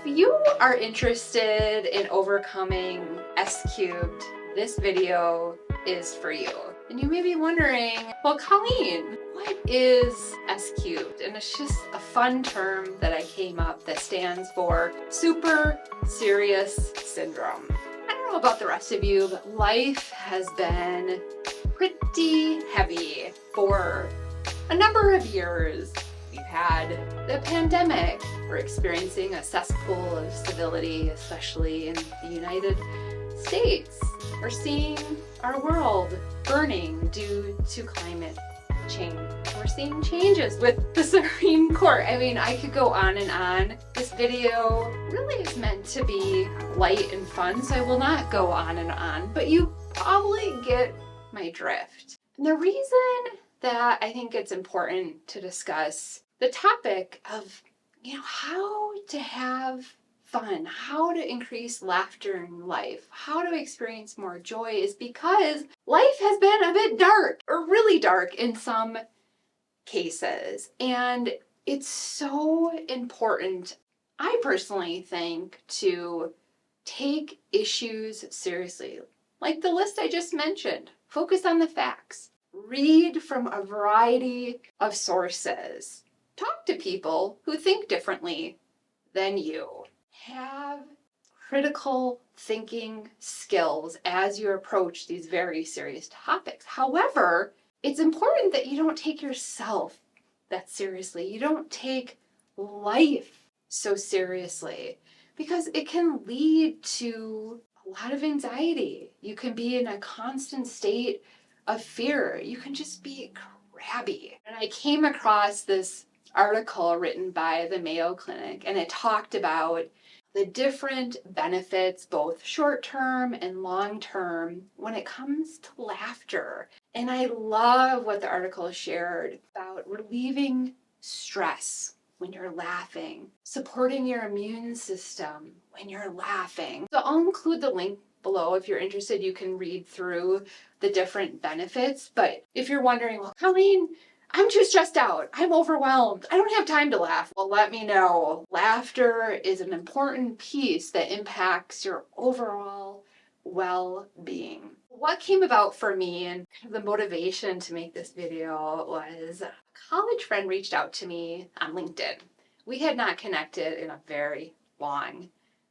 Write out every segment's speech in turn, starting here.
you are interested in overcoming S cubed, this video is for you. And you may be wondering, well, Colleen, what is S cubed? And it's just a fun term that I came up that stands for super serious syndrome. I don't know about the rest of you, but life has been pretty heavy for a number of years. We've had the pandemic. We're experiencing a cesspool of civility, especially in the United States. We're seeing our world burning due to climate change. We're seeing changes with the Supreme Court. I mean, I could go on and on. This video really is meant to be light and fun, so I will not go on and on, but you probably get my drift. And the reason that I think it's important to discuss the topic of, how to have fun, how to increase laughter in life, how to experience more joy is because life has been a bit dark, or really dark in some cases. And it's so important, I personally think, to take issues seriously. Like the list I just mentioned, focus on the facts. Read from a variety of sources. Talk to people who think differently than you. Have critical thinking skills as you approach these very serious topics. However, it's important that you don't take yourself that seriously. You don't take life so seriously, because it can lead to a lot of anxiety. You can be in a constant state of fear. You can just be crabby. And I came across this article written by the Mayo Clinic, and it talked about the different benefits, both short-term and long-term, when it comes to laughter. And I love what the article shared about relieving stress when you're laughing, supporting your immune system when you're laughing. So I'll include the link below. If you're interested, you can read through the different benefits. But if you're wondering, well, Colleen, I'm too stressed out, I'm overwhelmed, I don't have time to laugh. Well, let me know. Laughter is an important piece that impacts your overall well-being. What came about for me and the motivation to make this video was a college friend reached out to me on LinkedIn. We had not connected in a very long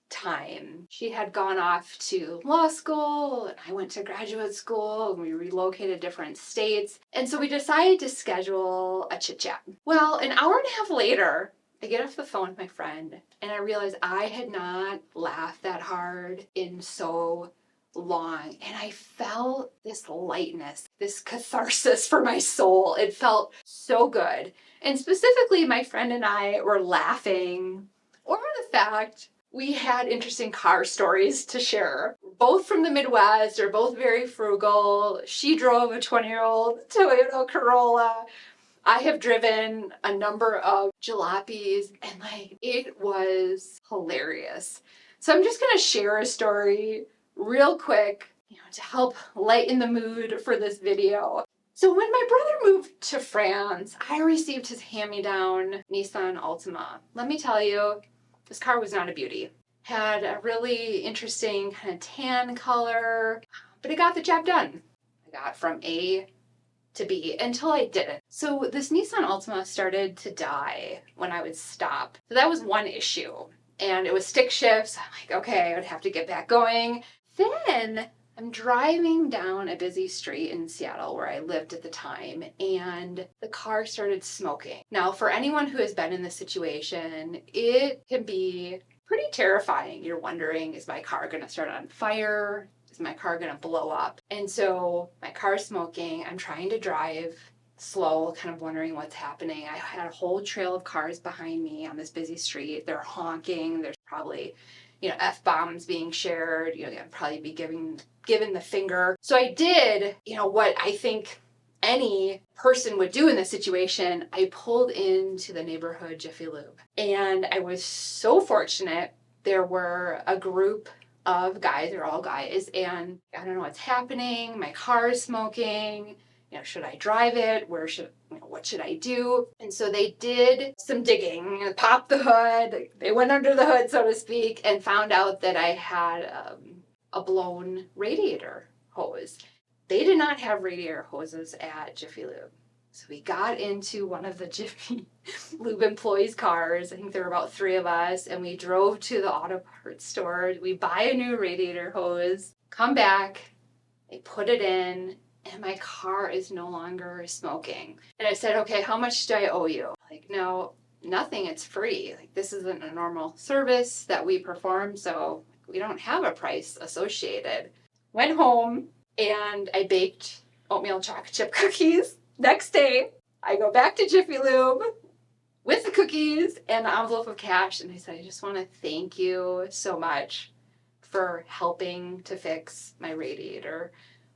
time. She had gone off to law school, and I went to graduate school, and we relocated different states. And so we decided to schedule a chit chat. Well, an hour and a half later, I get off the phone with my friend, and I realized I had not laughed that hard in so long. And I felt this lightness, this catharsis for my soul. It felt so good. And specifically, my friend and I were laughing over the fact we had interesting car stories to share. Both from the Midwest, are both very frugal. She drove a 20-year-old Toyota Corolla. I have driven a number of jalopies, and it was hilarious. So I'm just gonna share a story real quick, to help lighten the mood for this video. So when my brother moved to France, I received his hand-me-down Nissan Altima. Let me tell you, this car was not a beauty. Had a really interesting kind of tan color, but it got the job done. I got from A to B until I didn't. So this Nissan Altima started to die when I would stop. So that was one issue. And it was stick shifts. I'm like, okay, I would have to get back going. Then I'm driving down a busy street in Seattle where I lived at the time, and the car started smoking. Now, for anyone who has been in this situation, it can be pretty terrifying. You're wondering, is my car gonna start on fire? Is my car gonna blow up? And so my car's smoking. I'm trying to drive slow, kind of wondering what's happening. I had a whole trail of cars behind me on this busy street. They're honking. There's probably F-bombs being shared, I'd probably be given the finger. So I did, what I think any person would do in this situation. I pulled into the neighborhood Jiffy Lube. And I was so fortunate. There were a group of guys, they're all guys, and I don't know what's happening. My car is smoking. Should I drive it? Where should what should I do? And so they did some digging, popped the hood, they went under the hood, so to speak, and found out that I had a blown radiator hose. They did not have radiator hoses at Jiffy Lube. So we got into one of the Jiffy Lube employees' cars. I think there were about 3 of us, and we drove to the auto parts store. We buy a new radiator hose, come back, they put it in, and my car is no longer smoking. And I said, okay, how much do I owe you? Like, no, nothing, it's free. Like, this isn't a normal service that we perform, so we don't have a price associated. Went home, and I baked oatmeal chocolate chip cookies. Next day, I go back to Jiffy Lube with the cookies and the envelope of cash, and I said, I just want to thank you so much for helping to fix my radiator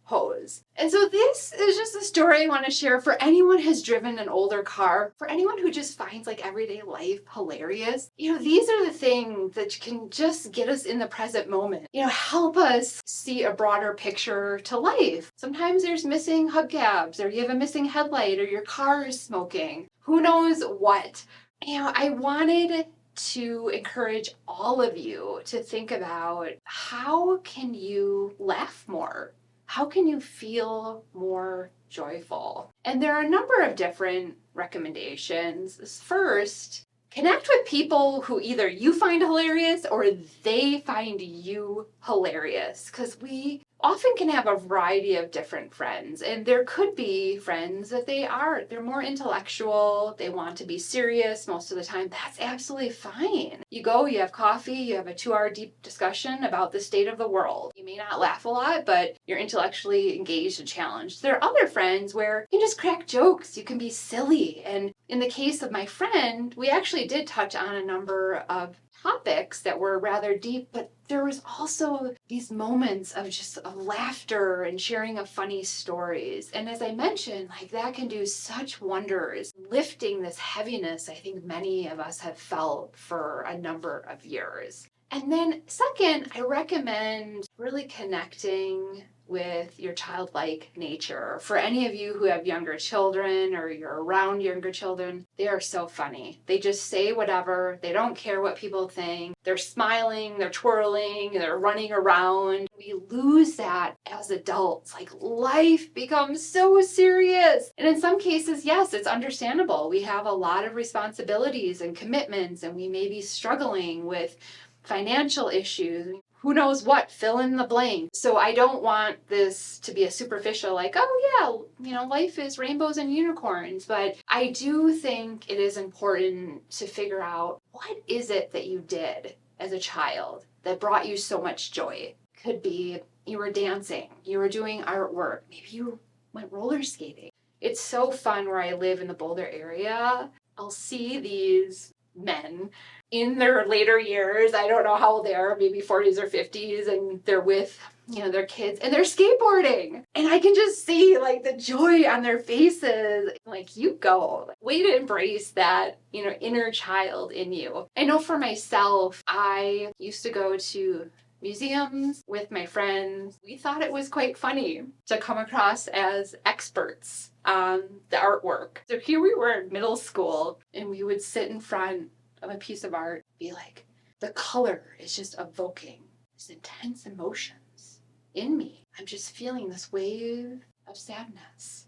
hose. And so this is just a story I want to share for anyone who has driven an older car, for anyone who just finds like everyday life hilarious. These are the things that can just get us in the present moment. Help us see a broader picture to life. Sometimes there's missing hubcaps, or you have a missing headlight, or your car is smoking. Who knows what? I wanted to encourage all of you to think about, how can you laugh more? How can you feel more joyful? And there are a number of different recommendations. First, connect with people who either you find hilarious or they find you hilarious, because we often can have a variety of different friends, and there could be friends that they're more intellectual, they want to be serious most of the time. That's absolutely fine. You go, you have coffee, you have a 2-hour deep discussion about the state of the world. You may not laugh a lot, but you're intellectually engaged and challenged. There are other friends where you can just crack jokes, you can be silly. And in the case of my friend, we actually did touch on a number of topics that were rather deep, but there was also these moments of just of laughter and sharing of funny stories. And as I mentioned, that can do such wonders, lifting this heaviness I think many of us have felt for a number of years. And then second, I recommend really connecting with your childlike nature. For any of you who have younger children or you're around younger children, they are so funny. They just say whatever. They don't care what people think. They're smiling, they're twirling, they're running around. We lose that as adults. Life becomes so serious. And in some cases, yes, it's understandable. We have a lot of responsibilities and commitments, and we may be struggling with financial issues. Who knows what, fill in the blank. So I don't want this to be a superficial, oh yeah, life is rainbows and unicorns. But I do think it is important to figure out, what is it that you did as a child that brought you so much joy? Could be you were dancing, you were doing artwork, maybe you went roller skating. It's so fun where I live in the Boulder area. I'll see these men in their later years, I don't know how old they are, maybe 40s or 50s, and they're with, their kids, and they're skateboarding. And I can just see the joy on their faces. You go. Way to embrace that, inner child in you. I know for myself, I used to go to museums with my friends. We thought it was quite funny to come across as experts on the artwork. So here we were in middle school, and we would sit in front of a piece of art, be like, the color is just evoking these intense emotions in me. I'm just feeling this wave of sadness.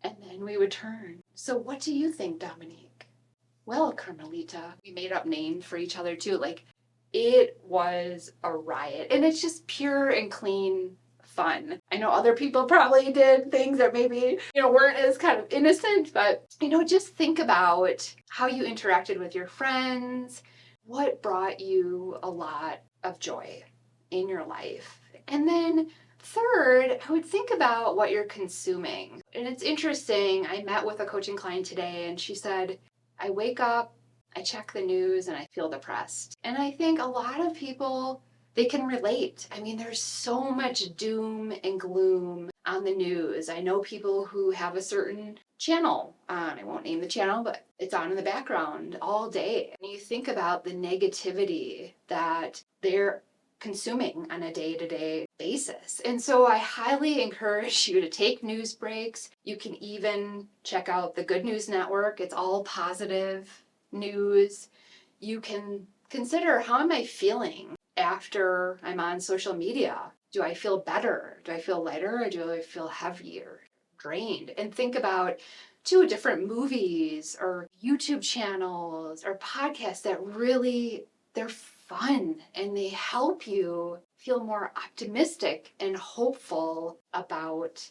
And then we would turn. So what do you think, Dominique? Well, Carmelita, we made up names for each other too. It was a riot. And it's just pure and clean fun. I know other people probably did things that maybe, weren't as kind of innocent, but, just think about how you interacted with your friends, what brought you a lot of joy in your life. And then third, I would think about what you're consuming. And it's interesting, I met with a coaching client today, and she said, I wake up, I check the news, and I feel depressed. And I think a lot of people, they can relate. There's so much doom and gloom on the news. I know people who have a certain channel on, I won't name the channel, but it's on in the background all day. And you think about the negativity that they're consuming on a day-to-day basis. And so I highly encourage you to take news breaks. You can even check out the Good News Network. It's all positive news. You can consider, how am I feeling after I'm on social media? Do I feel better? Do I feel lighter? Or do I feel heavier, drained? And think about 2 different movies or YouTube channels or podcasts that really, they're fun and they help you feel more optimistic and hopeful about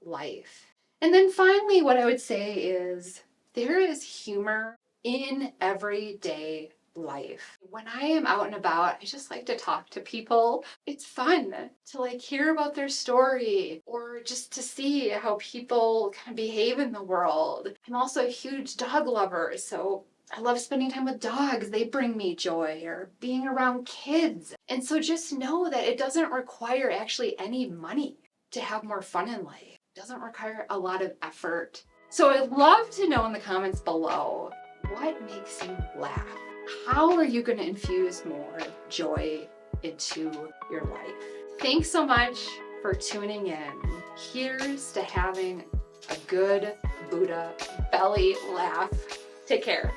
life. And then finally, what I would say is there is humor in everyday life. When I am out and about, I just like to talk to people. It's fun to hear about their story or just to see how people kind of behave in the world. I'm also a huge dog lover, so I love spending time with dogs. They bring me joy, or being around kids. And so just know that it doesn't require actually any money to have more fun in life. It doesn't require a lot of effort. So I'd love to know in the comments below, what makes you laugh? How are you going to infuse more joy into your life? Thanks so much for tuning in. Here's to having a good Buddha belly laugh. Take care.